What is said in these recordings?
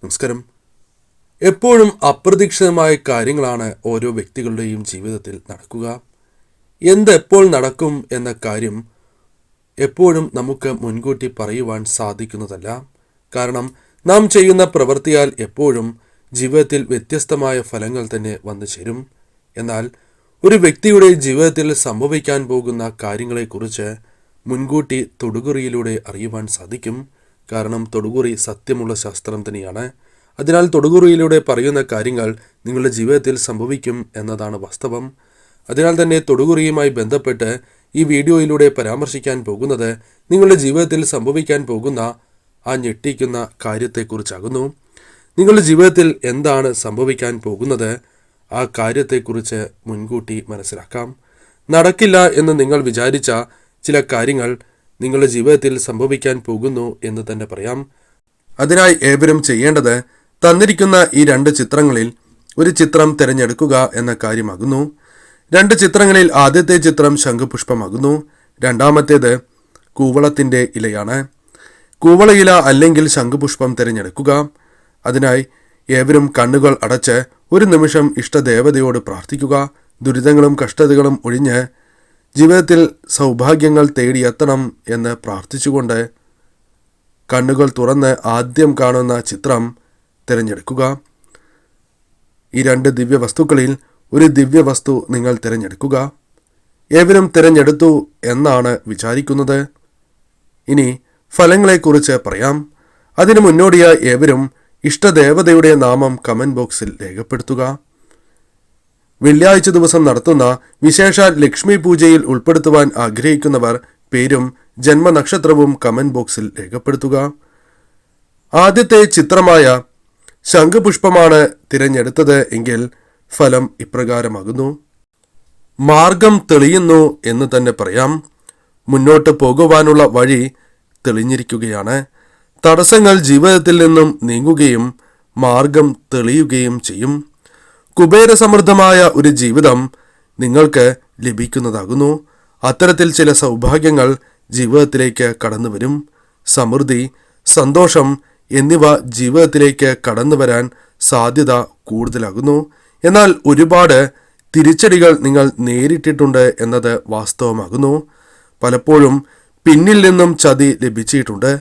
നമസ്കാരം. എപ്പോഴും അപ്രതീക്ഷിതമായ കാര്യങ്ങളാണ് ഓരോ വ്യക്തികളുടെയും ജീവിതത്തിൽ നടക്കുക. എപ്പോൾ നടക്കും എന്ന കാര്യം എപ്പോഴും നമുക്ക് മുൻകൂട്ടി പറയുവാൻ സാധിക്കുന്നതല്ല. കാരണം നാം ചെയ്യുന്ന പ്രവൃത്തിയാൽ എപ്പോഴും ജീവിതത്തിൽ വ്യത്യസ്തമായ ഫലങ്ങൾ തന്നെ വന്നു ചേരും. എന്നാൽ ഒരു വ്യക്തിയുടെ ജീവിതത്തിൽ സംഭവിക്കാൻ പോകുന്ന കാര്യങ്ങളെക്കുറിച്ച് മുൻകൂട്ടി തൊടുകുറിയിലൂടെ അറിയുവാൻ സാധിക്കും. കാരണം തൊടുകുറി സത്യമുള്ള ശാസ്ത്രം തന്നെയാണ്. അതിനാൽ തൊടുകുറിയിലൂടെ പറയുന്ന കാര്യങ്ങൾ നിങ്ങളുടെ ജീവിതത്തിൽ സംഭവിക്കും എന്നതാണ് വാസ്തവം. അതിനാൽ തന്നെ തൊടുകുറിയുമായി ബന്ധപ്പെട്ട് ഈ വീഡിയോയിലൂടെ പരാമർശിക്കാൻ പോകുന്നത് നിങ്ങളുടെ ജീവിതത്തിൽ സംഭവിക്കാൻ പോകുന്ന ആ ഞെട്ടിക്കുന്ന കാര്യത്തെക്കുറിച്ചാകുന്നു. നിങ്ങളുടെ ജീവിതത്തിൽ എന്താണ് സംഭവിക്കാൻ പോകുന്നത്, ആ കാര്യത്തെക്കുറിച്ച് മുൻകൂട്ടി മനസ്സിലാക്കാം. നടക്കില്ല എന്ന് നിങ്ങൾ വിചാരിച്ച ചില കാര്യങ്ങൾ നിങ്ങളുടെ ജീവിതത്തിൽ സംഭവിക്കാൻ പോകുന്നു എന്ന് തന്നെ പറയാം. അതിനായി ഏവരും ചെയ്യേണ്ടത് തന്നിരിക്കുന്ന ഈ 2 ചിത്രങ്ങളിൽ ഒരു ചിത്രം തിരഞ്ഞെടുക്കുക എന്ന കാര്യമാകുന്നു. 2 ചിത്രങ്ങളിൽ ആദ്യത്തെ ചിത്രം ശംഖുപുഷ്പമാകുന്നു, രണ്ടാമത്തേത് കൂവളത്തിൻ്റെ ഇലയാണ്. കൂവളയില അല്ലെങ്കിൽ ശംഖുപുഷ്പം തിരഞ്ഞെടുക്കുക. അതിനായി ഏവരും കണ്ണുകൾ അടച്ച് ഒരു നിമിഷം ഇഷ്ടദേവതയോട് പ്രാർത്ഥിക്കുക. ദുരിതങ്ങളും കഷ്ടതകളും ഒഴിഞ്ഞ് ജീവിതത്തിൽ സൗഭാഗ്യങ്ങൾ തേടിയെത്തണം എന്ന് പ്രാർത്ഥിച്ചുകൊണ്ട് കണ്ണുകൾ തുറന്ന് ആദ്യം കാണുന്ന ചിത്രം തിരഞ്ഞെടുക്കുക. ഈ 2 ദിവ്യവസ്തുക്കളിൽ ഒരു ദിവ്യവസ്തു നിങ്ങൾ തിരഞ്ഞെടുക്കുക. ഏവരും തിരഞ്ഞെടുത്തു എന്നാണ് വിചാരിക്കുന്നത്. ഇനി ഫലങ്ങളെക്കുറിച്ച് പറയാം. അതിനു മുന്നോടിയായി ഏവരും ഇഷ്ടദേവതയുടെ നാമം കമന്റ് ബോക്സിൽ രേഖപ്പെടുത്തുക. വെള്ളിയാഴ്ച ദിവസം നടത്തുന്ന വിശേഷ ലക്ഷ്മി പൂജയിൽ ഉൾപ്പെടുത്തുവാൻ ആഗ്രഹിക്കുന്നവർ പേരും ജന്മനക്ഷത്രവും കമന്റ് ബോക്സിൽ രേഖപ്പെടുത്തുക. ആദ്യത്തെ ചിത്രമായ ശംഖുപുഷ്പമാണ് തിരഞ്ഞെടുത്തത് എങ്കിൽ ഫലം ഇപ്രകാരമാകുന്നു. മാർഗം തെളിയുന്നു എന്ന് തന്നെ പറയാം. മുന്നോട്ട് പോകുവാനുള്ള വഴി തെളിഞ്ഞിരിക്കുകയാണ്. തടസ്സങ്ങൾ ജീവിതത്തിൽ നിന്നും നീങ്ങുകയും മാർഗം തെളിയുകയും ചെയ്യും. കുബേരസമൃദ്ധമായ ഒരു ജീവിതം നിങ്ങൾക്ക് ലഭിക്കുന്നതാകുന്നു. അത്തരത്തിൽ ചില സൗഭാഗ്യങ്ങൾ ജീവിതത്തിലേക്ക് കടന്നു വരും. സമൃദ്ധി, സന്തോഷം എന്നിവ ജീവിതത്തിലേക്ക് കടന്നു വരാൻ സാധ്യത കൂടുതലാകുന്നു. എന്നാൽ ഒരുപാട് തിരിച്ചടികൾ നിങ്ങൾ നേരിട്ടിട്ടുണ്ട് എന്നത് വാസ്തവമാകുന്നു. പലപ്പോഴും പിന്നിൽ നിന്നും ചതി ലഭിച്ചിട്ടുണ്ട്.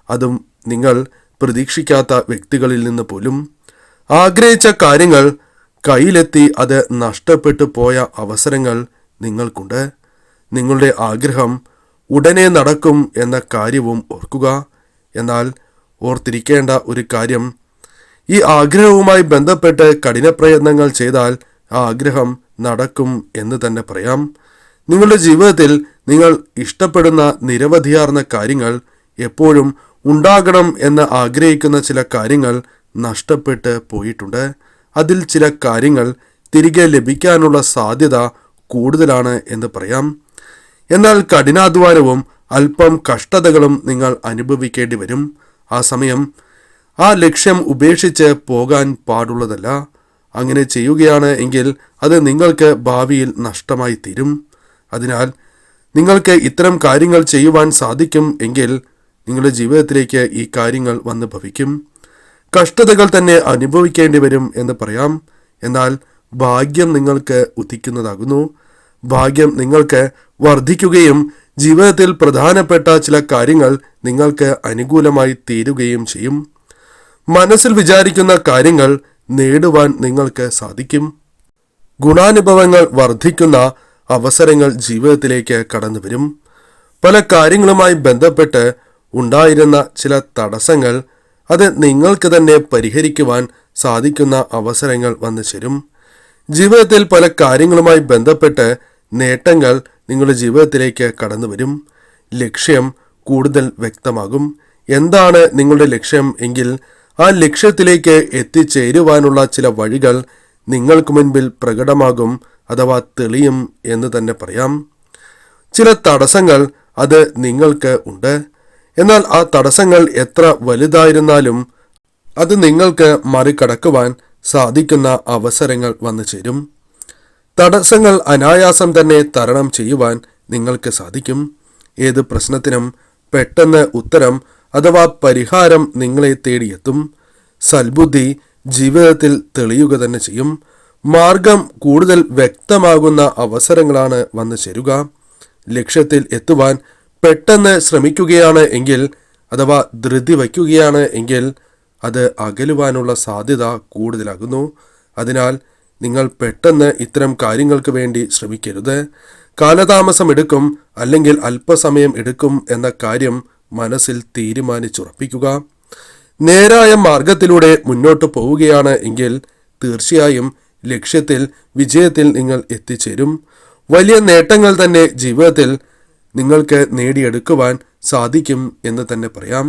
അതും നിങ്ങൾ പ്രതീക്ഷിക്കാത്ത വ്യക്തികളിൽ നിന്ന് പോലും. ആഗ്രഹിച്ച കാര്യങ്ങൾ കയ്യിലെത്തി അത് നഷ്ടപ്പെട്ടു പോയ അവസരങ്ങൾ നിങ്ങൾക്കുണ്ട്. നിങ്ങളുടെ ആഗ്രഹം ഉടനെ നടക്കും എന്ന കാര്യവും ഓർക്കുക. എന്നാൽ ഓർത്തിരിക്കേണ്ട ഒരു കാര്യം, ഈ ആഗ്രഹവുമായി ബന്ധപ്പെട്ട് കഠിനപ്രയത്നങ്ങൾ ചെയ്താൽ ആ ആഗ്രഹം നടക്കും എന്ന് തന്നെ പറയാം. നിങ്ങളുടെ ജീവിതത്തിൽ നിങ്ങൾ ഇഷ്ടപ്പെടുന്ന നിരവധിയാർന്ന കാര്യങ്ങൾ എപ്പോഴും ഉണ്ടാകണം എന്ന് ആഗ്രഹിക്കുന്ന ചില കാര്യങ്ങൾ നഷ്ടപ്പെട്ട് പോയിട്ടുണ്ട്. അതിൽ ചില കാര്യങ്ങൾ തിരികെ ലഭിക്കാനുള്ള സാധ്യത കൂടുതലാണ് എന്ന് പറയാം. എന്നാൽ കഠിനാധ്വാനവും അല്പം കഷ്ടതകളും നിങ്ങൾ അനുഭവിക്കേണ്ടി വരും. ആ സമയം ആ ലക്ഷ്യം ഉപേക്ഷിച്ച് പോകാൻ പാടുള്ളതല്ല. അങ്ങനെ ചെയ്യുകയാണ് എങ്കിൽ അത് നിങ്ങൾക്ക് ഭാവിയിൽ നഷ്ടമായി തീരും. അതിനാൽ നിങ്ങൾക്ക് ഇത്തരം കാര്യങ്ങൾ ചെയ്യുവാൻ സാധിക്കും എങ്കിൽ നിങ്ങളുടെ ജീവിതത്തിലേക്ക് ഈ കാര്യങ്ങൾ വന്ന് ഭവിക്കും. കഷ്ടതകൾ തന്നെ അനുഭവിക്കേണ്ടി വരും എന്ന് പറയാം. എന്നാൽ ഭാഗ്യം നിങ്ങൾക്ക് ഉദിക്കുന്നതാകുന്നു. ഭാഗ്യം നിങ്ങൾക്ക് വർദ്ധിക്കുകയും ജീവിതത്തിൽ പ്രധാനപ്പെട്ട ചില കാര്യങ്ങൾ നിങ്ങൾക്ക് അനുകൂലമായി തീരുകയും ചെയ്യും. മനസ്സിൽ വിചാരിക്കുന്ന കാര്യങ്ങൾ നേടുവാൻ നിങ്ങൾക്ക് സാധിക്കും. ഗുണാനുഭവങ്ങൾ വർദ്ധിക്കുന്ന അവസരങ്ങൾ ജീവിതത്തിലേക്ക് കടന്നു വരും. പല കാര്യങ്ങളുമായി ബന്ധപ്പെട്ട് ഉണ്ടായിരുന്ന ചില തടസ്സങ്ങൾ അത് നിങ്ങൾക്ക് തന്നെ പരിഹരിക്കുവാൻ സാധിക്കുന്ന അവസരങ്ങൾ വന്നു ചേരും. ജീവിതത്തിൽ പല കാര്യങ്ങളുമായി ബന്ധപ്പെട്ട് നേട്ടങ്ങൾ നിങ്ങളുടെ ജീവിതത്തിലേക്ക് കടന്നു വരും. ലക്ഷ്യം കൂടുതൽ വ്യക്തമാകും. എന്താണ് നിങ്ങളുടെ ലക്ഷ്യം എങ്കിൽ ആ ലക്ഷ്യത്തിലേക്ക് എത്തിച്ചേരുവാനുള്ള ചില വഴികൾ നിങ്ങൾക്ക് മുൻപിൽ പ്രകടമാകും അഥവാ തെളിയും എന്ന് തന്നെ പറയാം. ചില തടസ്സങ്ങൾ അത് നിങ്ങൾക്ക് ഉണ്ട്. എന്നാൽ ആ തടസ്സങ്ങൾ എത്ര വലുതായിരുന്നാലും അത് നിങ്ങൾക്ക് മറികടക്കുവാൻ സാധിക്കുന്ന അവസരങ്ങൾ വന്നു ചേരും. തടസ്സങ്ങൾ അനായാസം തന്നെ തരണം ചെയ്യുവാൻ നിങ്ങൾക്ക് സാധിക്കും. ഏത് പ്രശ്നത്തിനും പെട്ടെന്ന് ഉത്തരം അഥവാ പരിഹാരം നിങ്ങളെ തേടിയെത്തും. സൽബുദ്ധി ജീവിതത്തിൽ തെളിയുക തന്നെ ചെയ്യും. മാർഗം കൂടുതൽ വ്യക്തമാകുന്ന അവസരങ്ങളാണ് വന്നു ചേരുക. ലക്ഷ്യത്തിൽ എത്തുവാൻ പെട്ടെന്ന് ശ്രമിക്കുകയാണ് എങ്കിൽ, അഥവാ ധൃതി വയ്ക്കുകയാണ് എങ്കിൽ അത് അകലുവാനുള്ള സാധ്യത കൂടുതലാകുന്നു. അതിനാൽ നിങ്ങൾ പെട്ടെന്ന് ഇത്തരം കാര്യങ്ങൾക്ക് വേണ്ടി ശ്രമിക്കരുത്. കാലതാമസം എടുക്കും, അല്ലെങ്കിൽ അല്പസമയം എടുക്കും എന്ന കാര്യം മനസ്സിൽ തീരുമാനിച്ചുറപ്പിക്കുക. നേരായ മാർഗത്തിലൂടെ മുന്നോട്ട് പോവുകയാണ് എങ്കിൽ തീർച്ചയായും ലക്ഷ്യത്തിൽ, വിജയത്തിൽ നിങ്ങൾ എത്തിച്ചേരും. വലിയ നേട്ടങ്ങൾ തന്നെ ജീവിതത്തിൽ നിങ്ങൾക്ക് നേടിയെടുക്കുവാൻ സാധിക്കും എന്ന് തന്നെ പറയാം.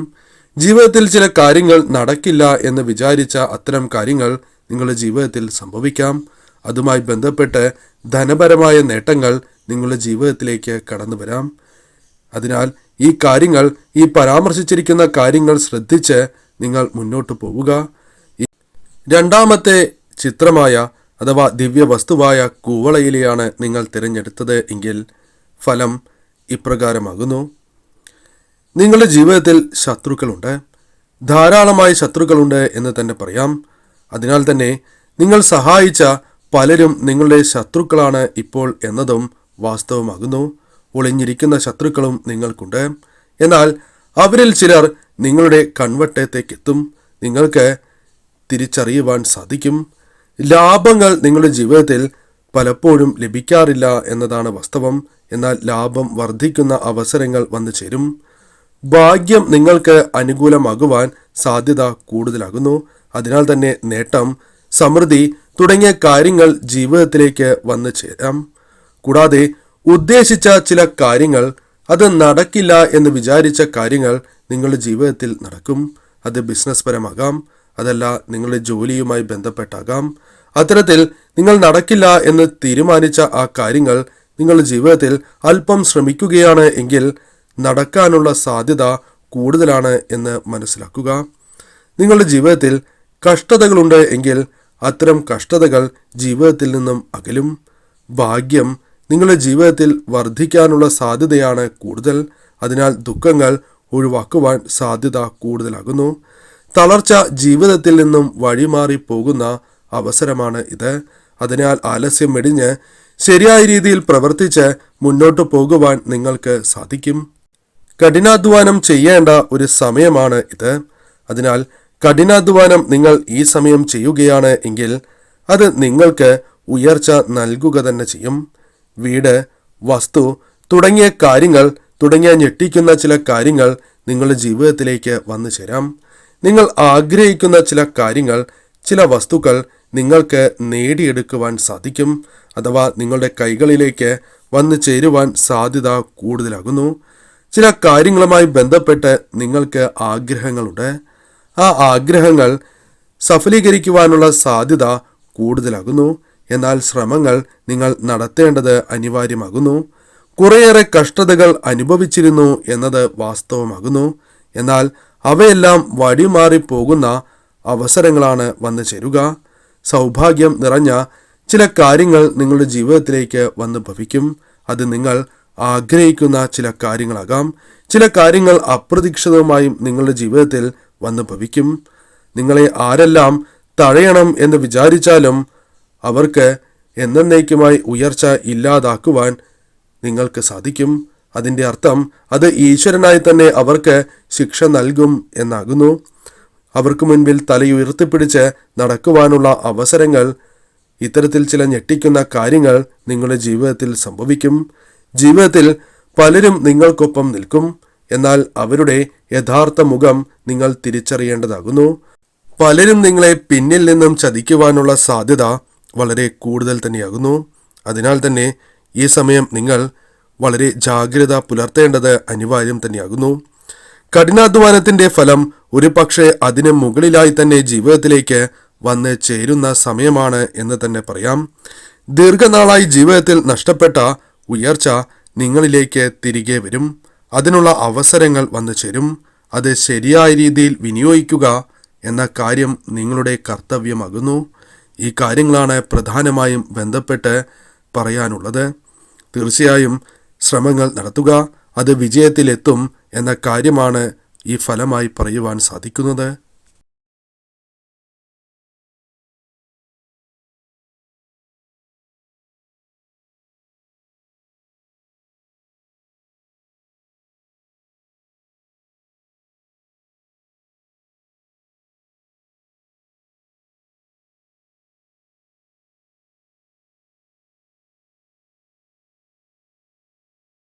ജീവിതത്തിൽ ചില കാര്യങ്ങൾ നടക്കില്ല എന്ന് വിചാരിച്ച അത്തരം കാര്യങ്ങൾ നിങ്ങളുടെ ജീവിതത്തിൽ സംഭവിക്കാം. അതുമായി ബന്ധപ്പെട്ട് ധനപരമായ നേട്ടങ്ങൾ നിങ്ങളുടെ ജീവിതത്തിലേക്ക് കടന്നു വരാം. അതിനാൽ ഈ പരാമർശിച്ചിരിക്കുന്ന കാര്യങ്ങൾ ശ്രദ്ധിച്ച് നിങ്ങൾ മുന്നോട്ട് പോവുക. രണ്ടാമത്തെ ചിത്രമായ അഥവാ ദിവ്യവസ്തുവായ കൂവളയിലെയാണ് നിങ്ങൾ തിരഞ്ഞെടുത്തത് എങ്കിൽ ഫലം ഇപ്രകാരമാകുന്നു. നിങ്ങളുടെ ജീവിതത്തിൽ ശത്രുക്കളുണ്ട്, ധാരാളമായി ശത്രുക്കളുണ്ട് എന്ന് തന്നെ പറയാം. അതിനാൽ തന്നെ നിങ്ങൾ സഹായിച്ച പലരും നിങ്ങളുടെ ശത്രുക്കളാണ് ഇപ്പോൾ എന്നതും വാസ്തവമാകുന്നു. ഒളിഞ്ഞിരിക്കുന്ന ശത്രുക്കളും നിങ്ങൾക്കുണ്ട്. എന്നാൽ അവരിൽ ചിലർ നിങ്ങളുടെ കൺവട്ടത്തേക്കെത്തും. നിങ്ങൾക്ക് തിരിച്ചറിയുവാൻ സാധിക്കും. ലാഭങ്ങൾ നിങ്ങളുടെ ജീവിതത്തിൽ പലപ്പോഴും ലഭിക്കാറില്ല എന്നതാണ് വാസ്തവം. എന്നാൽ ലാഭം വർദ്ധിക്കുന്ന അവസരങ്ങൾ വന്നു ചേരും. ഭാഗ്യം നിങ്ങൾക്ക് അനുകൂലമാകുവാൻ സാധ്യത കൂടുതലാകുന്നു. അതിനാൽ തന്നെ നേട്ടം, സമൃദ്ധി തുടങ്ങിയ കാര്യങ്ങൾ ജീവിതത്തിലേക്ക് വന്നു ചേരാം. കൂടാതെ ഉദ്ദേശിച്ച ചില കാര്യങ്ങൾ, അത് നടക്കില്ല എന്ന് വിചാരിച്ച കാര്യങ്ങൾ നിങ്ങളുടെ ജീവിതത്തിൽ നടക്കും. അത് ബിസിനസ് പരമാകാം, അതല്ല നിങ്ങളുടെ ജോലിയുമായി ബന്ധപ്പെട്ടാകാം. അത്തരത്തിൽ നിങ്ങൾ നടക്കില്ല എന്ന് തീരുമാനിച്ച ആ കാര്യങ്ങൾ നിങ്ങളുടെ ജീവിതത്തിൽ അല്പം ശ്രമിക്കുകയാണ് എങ്കിൽ നടക്കാനുള്ള സാധ്യത കൂടുതലാണ് എന്ന് മനസ്സിലാക്കുക. നിങ്ങളുടെ ജീവിതത്തിൽ കഷ്ടതകളുണ്ട് എങ്കിൽ അത്തരം കഷ്ടതകൾ ജീവിതത്തിൽ നിന്നും അകലും. ഭാഗ്യം നിങ്ങളുടെ ജീവിതത്തിൽ വർദ്ധിക്കാനുള്ള സാധ്യതയാണ് കൂടുതൽ. അതിനാൽ ദുഃഖങ്ങൾ ഒഴിവാക്കുവാൻ സാധ്യത കൂടുതലാകുന്നു. തളർച്ച ജീവിതത്തിൽ നിന്നും വഴിമാറി പോകുന്ന അവസരമാണ് ഇത്. അതിനാൽ ആലസ്യം വെടിഞ്ഞ് ശരിയായ രീതിയിൽ പ്രവർത്തിച്ച് മുന്നോട്ട് പോകുവാൻ നിങ്ങൾക്ക് സാധിക്കും. കഠിനാധ്വാനം ചെയ്യേണ്ട ഒരു സമയമാണ് ഇത്. അതിനാൽ കഠിനാധ്വാനം നിങ്ങൾ ഈ സമയം ചെയ്യുകയാണ് എങ്കിൽ അത് നിങ്ങൾക്ക് ഉയർച്ച നൽകുക തന്നെ ചെയ്യും. വീട്, വസ്തു തുടങ്ങിയ ഞെട്ടിക്കുന്ന ചില കാര്യങ്ങൾ നിങ്ങളുടെ ജീവിതത്തിലേക്ക് വന്നു ചേരാം. നിങ്ങൾ ആഗ്രഹിക്കുന്ന ചില കാര്യങ്ങൾ, ചില വസ്തുക്കൾ നിങ്ങൾക്ക് നേടിയെടുക്കുവാൻ സാധിക്കും. അഥവാ നിങ്ങളുടെ കൈകളിലേക്ക് വന്നു ചേരുവാൻ സാധ്യത കൂടുതലാകുന്നു. ചില കാര്യങ്ങളുമായി ബന്ധപ്പെട്ട് നിങ്ങൾക്ക് ആഗ്രഹങ്ങളുണ്ട്. ആ ആഗ്രഹങ്ങൾ സഫലീകരിക്കുവാനുള്ള സാധ്യത കൂടുതലാകുന്നു. എന്നാൽ ശ്രമങ്ങൾ നിങ്ങൾ നടത്തേണ്ടത് അനിവാര്യമാകുന്നു. കുറേയേറെ കഷ്ടതകൾ അനുഭവിച്ചിരുന്നു എന്നത് വാസ്തവമാകുന്നു. എന്നാൽ അവയെല്ലാം വഴിമാറി പോകുന്ന അവസരങ്ങളാണ് വന്നു ചേരുക. സൗഭാഗ്യം നിറഞ്ഞ ചില കാര്യങ്ങൾ നിങ്ങളുടെ ജീവിതത്തിലേക്ക് വന്നു ഭവിക്കും. അത് നിങ്ങൾ ആഗ്രഹിക്കുന്ന ചില കാര്യങ്ങളാകാം. ചില കാര്യങ്ങൾ അപ്രതീക്ഷിതമായും നിങ്ങളുടെ ജീവിതത്തിൽ വന്നു ഭവിക്കും. നിങ്ങളെ ആരെല്ലാം തഴയണം എന്ന് വിചാരിച്ചാലും അവർക്ക് എന്നേക്കുമായി ഉയർച്ച ഇല്ലാതാക്കുവാൻ നിങ്ങൾക്ക് സാധിക്കും. അതിൻ്റെ അർത്ഥം അത് ഈശ്വരനായി തന്നെ അവർക്ക് ശിക്ഷ നൽകും എന്നാകുന്നു. അവർക്ക് മുൻപിൽ തലയുയർത്തിപ്പിടിച്ച് നടക്കുവാനുള്ള അവസരങ്ങൾ, ഇത്തരത്തിൽ ചില ഞെട്ടിക്കുന്ന കാര്യങ്ങൾ നിങ്ങളുടെ ജീവിതത്തിൽ സംഭവിക്കും. ജീവിതത്തിൽ പലരും നിങ്ങൾക്കൊപ്പം നിൽക്കും. എന്നാൽ അവരുടെ യഥാർത്ഥ മുഖം നിങ്ങൾ തിരിച്ചറിയേണ്ടതാകുന്നു. പലരും നിങ്ങളെ പിന്നിൽ നിന്നും ചതിക്കുവാനുള്ള സാധ്യത വളരെ കൂടുതൽ തന്നെയാകുന്നു. അതിനാൽ തന്നെ ഈ സമയം നിങ്ങൾ വളരെ ജാഗ്രത പുലർത്തേണ്ടത് അനിവാര്യം തന്നെയാകുന്നു. കഠിനാധ്വാനത്തിൻ്റെ ഫലം ഒരു പക്ഷേ അതിന് മുകളിലായി തന്നെ ജീവിതത്തിലേക്ക് വന്ന് ചേരുന്ന സമയമാണ് എന്ന് തന്നെ പറയാം. ദീർഘനാളായി ജീവിതത്തിൽ നഷ്ടപ്പെട്ട ഉയർച്ച നിങ്ങളിലേക്ക് തിരികെ വരും. അതിനുള്ള അവസരങ്ങൾ വന്നു ചേരും. അത് ശരിയായ രീതിയിൽ വിനിയോഗിക്കുക എന്ന കാര്യം നിങ്ങളുടെ കർത്തവ്യമാകുന്നു. ഈ കാര്യങ്ങളാണ് പ്രധാനമായും ബന്ധപ്പെട്ട് പറയാനുള്ളത്. തീർച്ചയായും ശ്രമങ്ങൾ നടത്തുക, അത് വിജയത്തിലെത്തും എന്ന കാര്യമാണ് ഈ ഫലമായി പറയുവാൻ സാധിക്കുന്നത്.